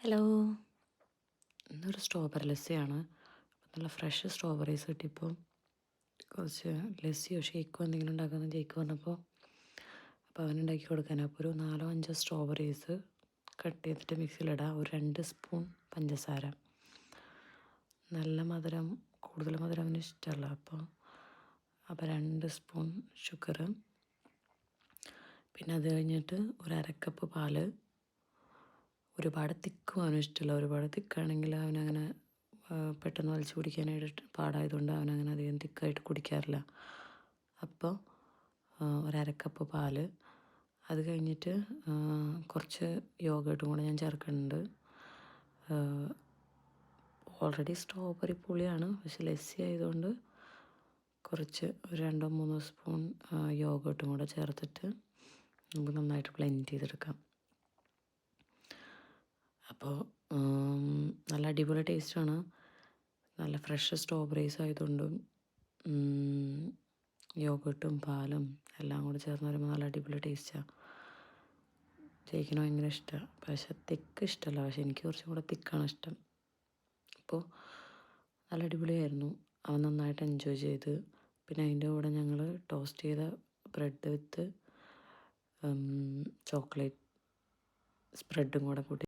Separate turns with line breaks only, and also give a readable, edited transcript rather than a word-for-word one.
Hello. ഇന്നൊരു strawberry ലസ്സിയാണ്. നല്ല fresh strawberries കിട്ടിയപ്പോൾ കുറച്ച് ലസ്സിയോ ഷേക്കോ എന്തെങ്കിലും ഉണ്ടാക്കാമെന്ന് ജയിക്ക് പറഞ്ഞപ്പോൾ അപ്പോൾ അവനുണ്ടാക്കി കൊടുക്കാൻ. അപ്പോൾ ഒരു 4-5 സ്ട്രോബെറീസ് കട്ട് ചെയ്തിട്ട് മിക്സിയിലിടാം. ഒരു 2 സ്പൂൺ പഞ്ചസാര. നല്ല മധുരം, കൂടുതൽ മധുരം അവന് ഇഷ്ടമല്ല. അപ്പോൾ 2 സ്പൂൺ ഷുഗർ. പിന്നെ അത് കഴിഞ്ഞിട്ട് ഒരു അരക്കപ്പ് പാല്. ഒരുപാട് തിക്കും അവനും ഇഷ്ടമില്ല. ഒരുപാട് തിക്കാണെങ്കിൽ അവനങ്ങനെ പെട്ടെന്ന് വലിച്ചു കുടിക്കാനായിട്ട് പാടായതുകൊണ്ട് അവനങ്ങനെ അധികം തിക്കായിട്ട് കുടിക്കാറില്ല. അപ്പോൾ ഒരക്കപ്പ് പാല്. അത് കഴിഞ്ഞിട്ട് കുറച്ച് യോഗട്ടും കൂടെ ഞാൻ ചേർക്കുന്നുണ്ട്. ഓൾറെഡി സ്ട്രോബെറി പുളിയാണ്, പക്ഷെ ലസ്സി ആയതുകൊണ്ട് കുറച്ച് ഒരു 2-3 സ്പൂൺ യോഗട്ടും കൂടെ ചേർത്തിട്ട് നമുക്ക് നന്നായിട്ട് ബ്ലെൻഡ് ചെയ്തെടുക്കാം. അപ്പോൾ നല്ല അടിപൊളി ടേസ്റ്റാണ്. നല്ല ഫ്രഷ് സ്ട്രോബെറീസ് ആയതുകൊണ്ടും യോഗട്ടും പാലും എല്ലാം കൂടി ചേർന്ന് വരുമ്പോൾ നല്ല അടിപൊളി ടേസ്റ്റാണ്. ജയിക്കിന് ഭയങ്കര ഇഷ്ടമാണ്. പക്ഷെ തിക്ക് ഇഷ്ടമല്ല, പക്ഷെ എനിക്ക് കുറച്ചും കൂടെ തിക്കാണ് ഇഷ്ടം. അപ്പോൾ നല്ല അടിപൊളിയായിരുന്നു. അവൻ നന്നായിട്ട് എൻജോയ് ചെയ്ത്. പിന്നെ അതിൻ്റെ കൂടെ ഞങ്ങൾ ടോസ്റ്റ് ചെയ്ത ബ്രെഡ് വിത്ത് ചോക്ലേറ്റ് സ്പ്രെഡും കൂടെ കൂട്ടി